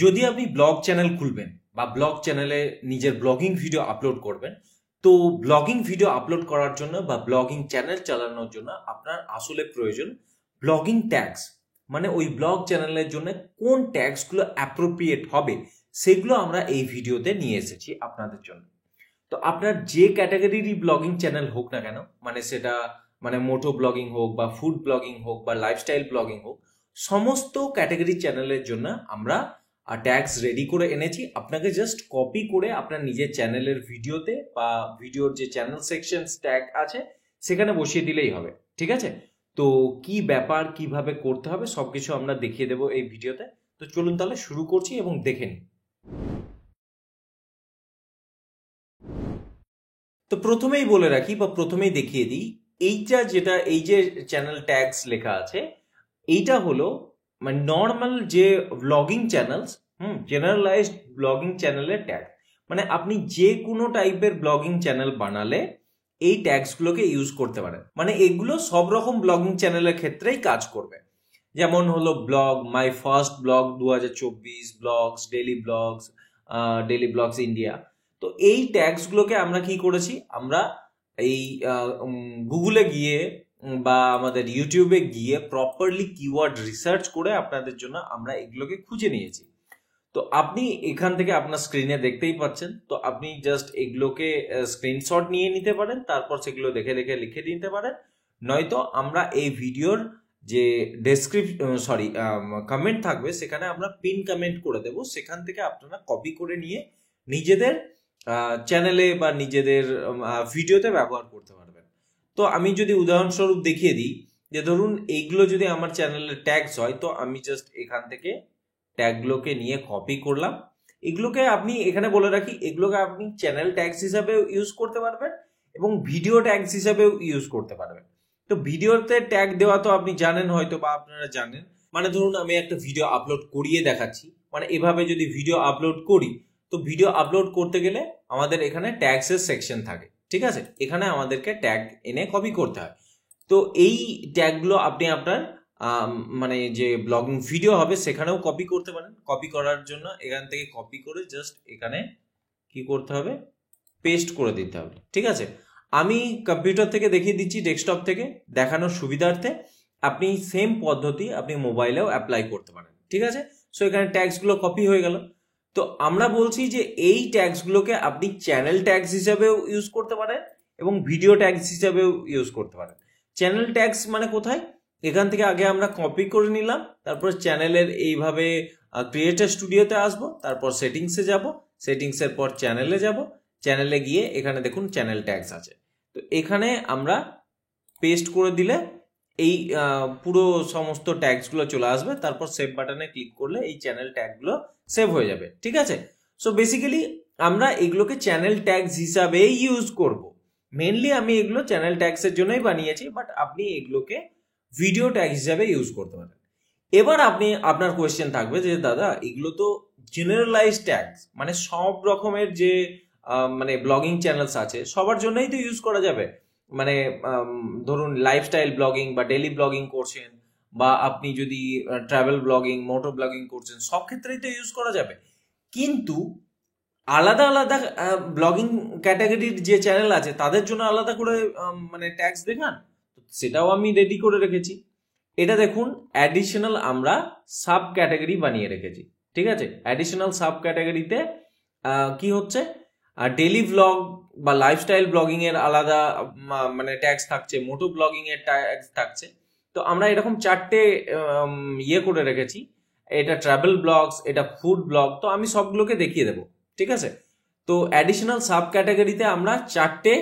যদি আপনি blog channel খুলবেন বা ব্লগ চ্যানেলে নিজের ব্লগিং ভিডিও আপলোড করবেন, তো ব্লগিং ভিডিও আপলোড করার জন্য বা ব্লগিং চ্যানেল চালানোর জন্য আপনার আসলে প্রয়োজন ব্লগিং ট্যাগস। মানে ওই ব্লগ চ্যানেলের জন্য কোন ট্যাগসগুলো অ্যাপ্রোপ্রিয়েট হবে সেগুলো আমরা এই ভিডিওতে নিয়ে এসেছি আপনাদের জন্য। তো আপনার যে ক্যাটাগরিরই ব্লগিং চ্যানেল হোক না কেন, মানে সেটা মোটো ব্লগিং হোক বা ফুড ব্লগিং হোক বা লাইফস্টাইল ব্লগিং হোক, সমস্ত ক্যাটাগরি চ্যানেলের জন্য আমরা ট্যাগস রেডি করে এনেছি। আপনাকে জাস্ট কপি করে আপনার নিজের চ্যানেলের ভিডিওতে বা ভিডিওর যে চ্যানেল সেকশন ট্যাগ আছে সেখানে বসিয়ে দিলেই হবে, ঠিক আছে? তো কি ব্যাপার, কিভাবে করতে হবে সবকিছু আমরা দেখিয়ে দেবো এই ভিডিওতে। তো চলুন তাহলে শুরু করছি এবং দেখে নিই। তো প্রথমেই বলে রাখি বা প্রথমেই দেখিয়ে দিই, এই যে চ্যানেল ট্যাগস লেখা আছে, এইটা হলো মানে নর্মাল যে ব্লগিং চ্যানেলস, জেনারেলাইজড ব্লগিং চ্যানেলের ট্যাগ। মানে আপনি যে কোনো টাইপের ব্লগিং চ্যানেল বানালে এই ট্যাগসগুলোকে ইউজ করতে পারেন। মানে এগুলো সব রকম ব্লগিং চ্যানেলের ক্ষেত্রেই কাজ করবে। যেমন হলো blog, my first blog 2024, blogs, daily blogs India. তো এই ট্যাগসগুলোকে আমরা কি করেছি, আমরা এই গুগলে গিয়ে বা আমাদের ইউটিউবে গিয়ে প্রপারলি কিওয়ার্ড রিসার্চ করে আপনাদের জন্য আমরা এগুলোকে খুঁজে নিয়েছি। তো আপনি এখান থেকে আপনার স্ক্রিনে দেখতেই পাচ্ছেন। তো আপনি জাস্ট এগুলোকে স্ক্রিনশট নিয়ে নিতে পারেন, তারপর সেগুলো দেখে দেখে লিখে নিতে পারেন। নয়তো আমরা এই ভিডিওর যে কমেন্ট থাকবে সেখানে আমরা পিন কমেন্ট করে দেব, সেখান থেকে আপনারা কপি করে নিয়ে নিজেদের চ্যানেলে বা নিজেদের ভিডিওতে ব্যবহার করতে পারবেন। তো আমি যদি উদাহরণস্বরূপ দেখিয়ে দিই যে ধরুন এইগুলো যদি আমার চ্যানেলের ট্যাগস হয়, তো আমি জাস্ট এখান থেকে ট্যাগগুলোকে নিয়ে কপি করলাম। এগুলোকে আপনি এখানে বলে রাখি, এগুলোকে আপনি চ্যানেল ট্যাগস হিসাবে ইউজ করতে পারবেন এবং ভিডিও ট্যাগস হিসাবেও ইউজ করতে পারবেন। তো ভিডিওতে ট্যাগ দেওয়া তো আপনি জানেন হয়তো বা আপনারা জানেন। মানে ধরুন আমি একটা ভিডিও আপলোড করিয়ে দেখাচ্ছি, মানে এভাবে যদি ভিডিও আপলোড করি, তো ভিডিও আপলোড করতে গেলে আমাদের এখানে ট্যাগসের সেকশন থাকে, ঠিক আছে? এখানে আমাদেরকে ট্যাগ এনে কপি করতে হয়। তো এই ট্যাগগুলো আপনি আপনার মানে যে ব্লগিং ভিডিও হবে সেখানেও কপি করতে পারেন। কপি করার জন্য এখান থেকে কপি করে জাস্ট এখানে কি করতে হবে, পেস্ট করে দিতে হবে, ঠিক আছে? আমি কম্পিউটার থেকে দেখিয়ে দিচ্ছি, ডেস্কটপ থেকে দেখানোর সুবিধার্থে। আপনি সেম পদ্ধতি আপনি মোবাইলেও অ্যাপ্লাই করতে পারেন, ঠিক আছে? সো এখানে ট্যাগসগুলো কপি হয়ে গেল। তো আমরা বলছি যে এই ট্যাগসগুলোকে আপনি চ্যানেল ট্যাগস হিসাবেও ইউজ করতে পারেন এবং ভিডিও ট্যাগস হিসাবেও ইউজ করতে পারেন। চ্যানেল ট্যাগস মানে কোথায়, এখান থেকে আগে আমরা কপি করে নিলাম, তারপর চ্যানেলের এইভাবে ক্রিয়েটর স্টুডিওতে আসবো, তারপর সেটিংসে যাব, সেটিংসের পর চ্যানেলে যাব, চ্যানেলে গিয়ে এখানে দেখুন চ্যানেল ট্যাগস আছে। তো এখানে আমরা পেস্ট করে দিলে এই পুরো সমস্ত ট্যাগসগুলো চলে আসবে, তারপর সেভ বাটনে ক্লিক করলে এই চ্যানেল ট্যাগগুলো সেভ হয়ে যাবে, ঠিক আছে? সো বেসিক্যালি আমরা এগুলোকে চ্যানেল ট্যাগস হিসাবেই ইউজ করব। মেনলি আমি এগুলো চ্যানেল ট্যাগসের জন্যই বানিয়েছি, বাট আপনি এগুলোকে ভিডিও ট্যাগ হিসাবে ইউজ করতে পারেন। এবার আপনার কোয়েশ্চেন থাকবে যে দাদা এগুলো তো জেনারেলাইজ ট্যাগস, মানে সব রকমের যে মানে ব্লগিং চ্যানেলস আছে সবার জন্যই তো ইউজ করা যাবে। মানে ধরুন লাইফস্টাইল ব্লগিং বা ডেলি ব্লগিং করছেন, বা আপনি যদি ট্রাভেল ব্লগিং, মোটর ব্লগিং করছেন, সব ক্ষেত্রেই তো ইউজ করা যাবে। কিন্তু আলাদা আলাদা ব্লগিং ক্যাটাগরির যে চ্যানেল আছে তাদের জন্য আলাদা করে মানে ট্যাগস দেখান, সেটাও আমি রেডি করে রেখেছি। এটা দেখুন অ্যাডিশনাল আমরা সাব ক্যাটাগরি বানিয়ে রেখেছি, ঠিক আছে? অ্যাডিশনাল সাব ক্যাটাগরিতে কি হচ্ছে, ডেলি ব্লগ বা লাইফস্টাইল ব্লগিং এর আলাদা মানে ট্যাগস থাকছে, মোটো ব্লগিং এর ট্যাগস থাকছে। তো আমরা এরকম চারটে ইয়ে করে রেখেছি। এটা ট্রাভেল ব্লগস, এটা ফুড ব্লগ, তো আমি সবগুলোকে দেখিয়ে দেবো, ঠিক আছে? তো অ্যাডিশনাল সাব ক্যাটাগরিতে আমরা চারটে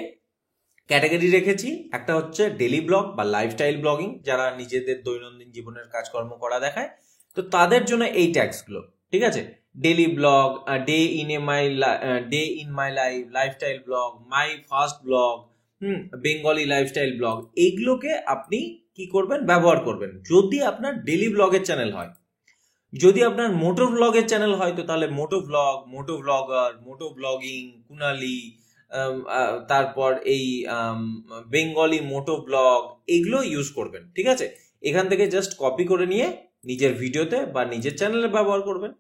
ক্যাটাগরি রেখেছি। একটা হচ্ছে ডেলি ব্লগ বা লাইফস্টাইল ব্লগিং, যারা নিজেদের দৈনন্দিন জীবনের কাজকর্ম করা দেখায়, তো তাদের জন্য এই ট্যাগসগুলো, ঠিক আছে? Daily blog, day in my life, lifestyle blog, my first blog, Bengali lifestyle blog, এইগুলোকে আপনি কি করবেন, ব্যবহার করবেন যদি আপনার ডেলি ব্লগের চ্যানেল হয়। যদি আপনার মোটো ব্লগের চ্যানেল হয় তো তাহলে মোটো ব্লগ, মোটো ব্লগার, মোটো ব্লগিং, কুনালি, তারপর এই বেঙ্গলি মোটো ব্লগ, এগুলো ইউজ করবেন, ঠিক আছে? এখান থেকে জাস্ট কপি করে নিয়ে নিজের ভিডিওতে বা নিজের চ্যানেলে ব্যবহার করবেন।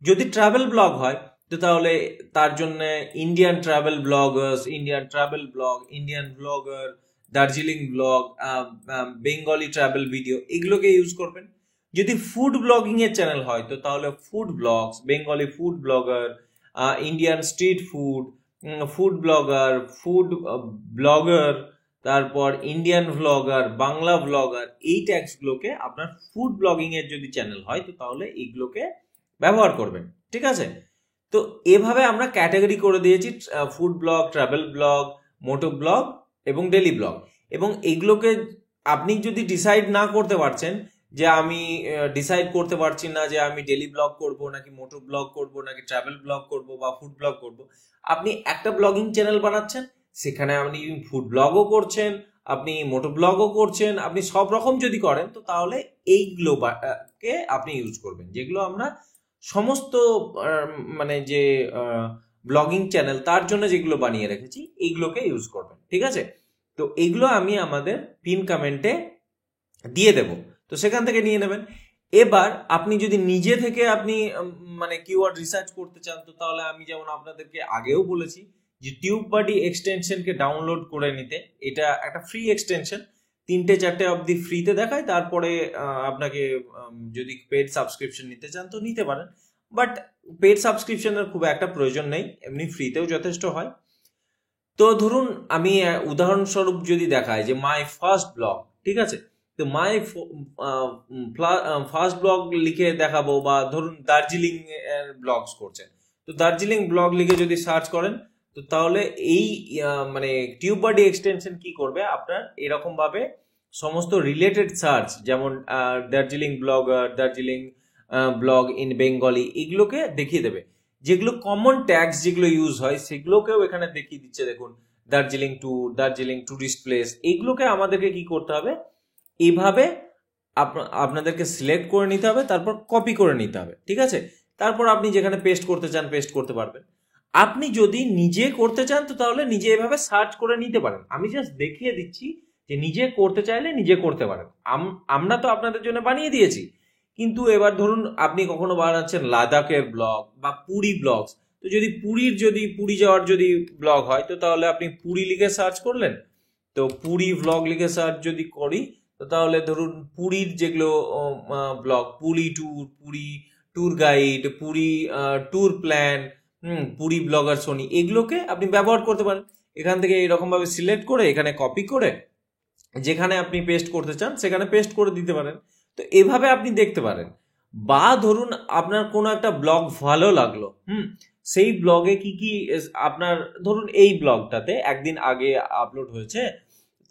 যদি ট্রাভেল ব্লগ হয় তো তাহলে তার জন্য Indian travel bloggers, Indian travel blog, Indian blogger, Darjeeling blog, Bengali travel video, এগুলোকে ইউজ করবেন। যদি ফুড ব্লগিং এর চ্যানেল হয় তো তাহলে food blogs, Bengali food blogger, Indian street food, food blogger, food blogger, তারপর ইন্ডিয়ান ব্লগার, বাংলা ব্লগার, এই ট্যাগসগুলোকে আপনার ফুড ব্লগিং এর যদি চ্যানেল হয় তো তাহলে এইগুলোকে ব্যবহার করবেন। ঠিক আছে, তো এভাবে আমরা ক্যাটাগরি করে দিয়েছি ফুড ব্লগ, ট্রাভেল ব্লগ, মোটো ব্লগ এবং ডেলি ব্লগ। এবং এইগুলোকে আপনি যদি ডিসাইড না করতে পারছেন যে আমি ডিসাইড করতে পারছি না যে আমি ডেলি ব্লগ করব নাকি মোটো ব্লগ করব নাকি ট্রাভেল ব্লগ করব বা ফুড ব্লগ করব, আপনি একটা ব্লগিং চ্যানেল বানাচ্ছেন, সেখানে আপনি ফুড ব্লগও করছেন, আপনি মোটো ব্লগও করছেন, আপনি সব রকম যদি করেন তো তাহলে এইগুলো কে আপনি ইউজ করবেন, যেগুলো আমরা সমস্ত মানে যে ব্লগিং চ্যানেল তার জন্য যেগুলো বানিয়ে রেখেছি এইগুলোকে ইউজ করবেন। ঠিক আছে, তো এইগুলো আমি আমাদের পিন কমেন্টে দিয়ে দেব, তো সেখান থেকে নিয়ে নেবেন। এবার আপনি যদি নিজে থেকে আপনি মানে কিওয়ার্ড রিসার্চ করতে চান তো তাহলে আমি যেমন আপনাদেরকে আগেও বলেছি যে টিউববাডি এক্সটেনশনকে ডাউনলোড করে নিতে। এটা একটা ফ্রি এক্সটেনশন, 3-4 অবধি ফ্রিতে দেখায়, তারপরে আপনাকে যদি পেড সাবস্ক্রিপশন নিতে চান তো নিতে পারেন, বাট পেড সাবস্ক্রিপশনের খুব একটা প্রয়োজন নেই, এমনি ফ্রিতেও যথেষ্ট হয়। তো ধরুন আমি উদাহরণস্বরূপ যদি দেখায় যে মাই ফার্স্ট ব্লগ, ঠিক আছে, তো মাই ফার্স্ট ব্লগ লিখে দেখাবো, বা ধরুন দার্জিলিং এর ব্লগস করছেন তো দার্জিলিং ব্লগ লিখে যদি সার্চ করেন তো তাহলে এই মানে টিউববাডি এক্সটেনশন কি করবে, আপনার এরকম ভাবে সমস্ত রিলেটেড সার্চ, যেমন Darjeeling blogger, Darjeeling blog in Bengali, এগুলোকে দেখিয়ে দেবে। যেগুলো কমন ট্যাগস যেগুলো ইউজ হয় সেগুলোকেও এখানে দেখিয়ে দিচ্ছে। দেখুন Darjeeling tour, Darjeeling tourist place, এইগুলোকে আমাদেরকে কি করতে হবে, এইভাবে আপনাদেরকে সিলেক্ট করে নিতে হবে, তারপর কপি করে নিতে হবে। ঠিক আছে, তারপর আপনি যেখানে পেস্ট করতে চান পেস্ট করতে পারবেন। আপনি যদি নিজে করতে চান তো তাহলে নিজে এভাবে সার্চ করে নিতে পারেন। আমি জাস্ট দেখিয়ে দিচ্ছি যে নিজে করতে চাইলে নিজে করতে পারেন। আমরা তো আপনাদের জন্য বানিয়ে দিয়েছি, কিন্তু এবার ধরুন আপনি কখনো বানাচ্ছেন লাদাখের ব্লগ বা পুরী ব্লগস, তো যদি পুরী যাওয়ার যদি ব্লগ হয় তো তাহলে আপনি পুরী লিখে সার্চ করলেন, তো পুরী ব্লগ লিখে সার্চ যদি করি তো তাহলে ধরুন পুরীর যেগুলো blog, Puri tour guide, Puri tour plan, Puri blogger Soni, এগুলোকে আপনি ব্যবহার করতে পারেন। এখান থেকে এরকম ভাবে সিলেক্ট করে এখানে কপি করে যেখানে আপনি পেস্ট করতে চান সেখানে পেস্ট করে দিতে পারেন। তো এভাবে আপনি দেখতে পারেন। বা ধরুন আপনার কোনো একটা ব্লগ ভালো লাগলো, সেই ব্লগে কি কি আপনার, ধরুন এই ব্লগটাতে একদিন আগে আপলোড হয়েছে,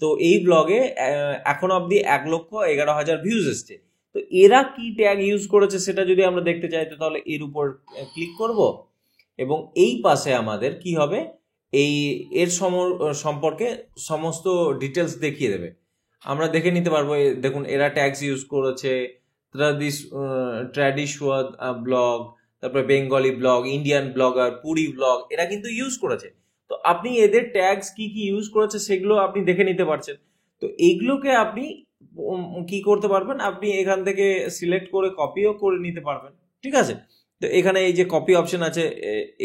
তো এই ব্লগে এখন অবধি 1,11,000 ভিউজ এসছে। তো এরা কি ট্যাগ ইউজ করেছে সেটা যদি আমরা দেখতে চাই তো তাহলে এর উপর ক্লিক করব, এবং এই পাশে আমাদের কি হবে, এর সম্পর্কে সমস্ত ডিটেলস দেখিয়ে দেবে। আমরা দেখে নিতে পারবো। দেখুন এরা ট্যাগস ইউজ করেছে, ট্র্যাডিশনাল ব্লগ, তারপরে Bengali blog, Indian blogger, Puri blog, এরা কিন্তু ইউজ করেছে। তো আপনি এদের ট্যাগস কি কি ইউজ করেছে সেগুলো আপনি দেখে নিতে পারছেন। তো এইগুলোকে আপনি কি করতে পারবেন, আপনি এখান থেকে সিলেক্ট করে কপিও করে নিতে পারবেন। ঠিক আছে, তো এখানে এই যে কপি অপশন আছে,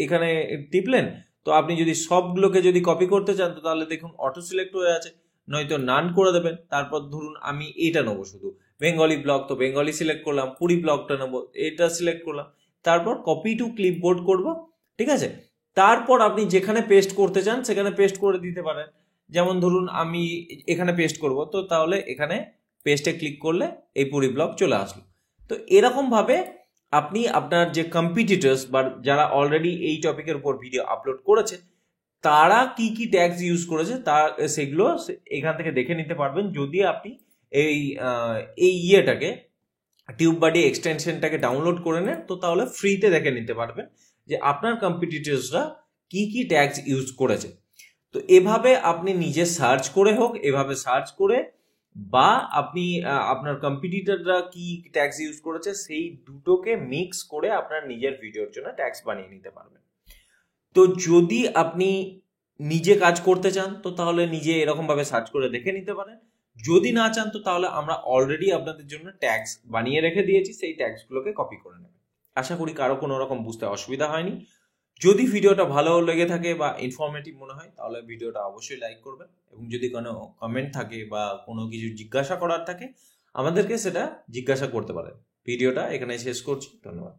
এখানে টিপলেন, তো আপনি যদি সবগুলোকে যদি কপি করতে চান তো তাহলে দেখুন অটো সিলেক্ট হয়ে আছে, নয়তো নান করে দেবেন। তারপর ধরুন আমি এইটা নেবো শুধু বেঙ্গলি ব্লগ, তো বেঙ্গলি সিলেক্ট করলাম, পুরী ব্লগটা নেবো, এটা সিলেক্ট করলাম, তারপর কপি টু ক্লিপবোর্ড করব। ঠিক আছে, তারপর আপনি যেখানে পেস্ট করতে চান সেখানে পেস্ট করে দিতে পারেন। যেমন ধরুন আমি এখানে পেস্ট করব, তো তাহলে এখানে পেস্টে ক্লিক করলে এই পুরী ব্লগ চলে আসলো। তো এরকম ভাবে আপনি আপনার যে কম্পিটিটর্স বা যারা অলরেডি এই টপিকের উপর ভিডিও আপলোড করেছে তারা কি কি ট্যাগস ইউজ করেছে সেগুলো এখান থেকে দেখে নিতে পারবেন। যদি আপনি এই ইয়েটাকে টিউববাডি এক্সটেনশনটাকে ডাউনলোড করে নেন তো তাহলে ফ্রিতে দেখে নিতে পারবেন যে আপনার কম্পিটিটর্সরা কি কি ট্যাগস ইউজ করেছে। তো এভাবে আপনি নিজে সার্চ করে হোক, এভাবে সার্চ করে, বা আপনি আপনার কম্পিটিটররা কি ট্যাগস ইউজ করেছে সেই দুটোকে মিক্স করে আপনার নিজের ভিডিওর জন্য ট্যাগস বানিয়ে নিতে পারবেন। তো যদি আপনি নিজে কাজ করতে চান তো তাহলে নিজে এরকম ভাবে সার্চ করে দেখে নিতে পারেন। যদি না চান তো তাহলে আমরা অলরেডি আপনাদের জন্য ট্যাগস বানিয়ে রেখে দিয়েছি, সেই ট্যাগসগুলোকে কপি করে নেবেন। আশা করি কারো কোনো রকম বুঝতে অসুবিধা হয়নি। যদি ভিডিওটা ভালো লেগে থাকে বা ইনফরমেটিভ মনে হয় তাহলে ভিডিওটা অবশ্যই লাইক করবেন, এবং যদি কোনো কমেন্ট থাকে বা কোনো কিছু জিজ্ঞাসা করার থাকে আমাদেরকে সেটা জিজ্ঞাসা করতে পারেন। ভিডিওটা এখানে শেষ করছি, ধন্যবাদ।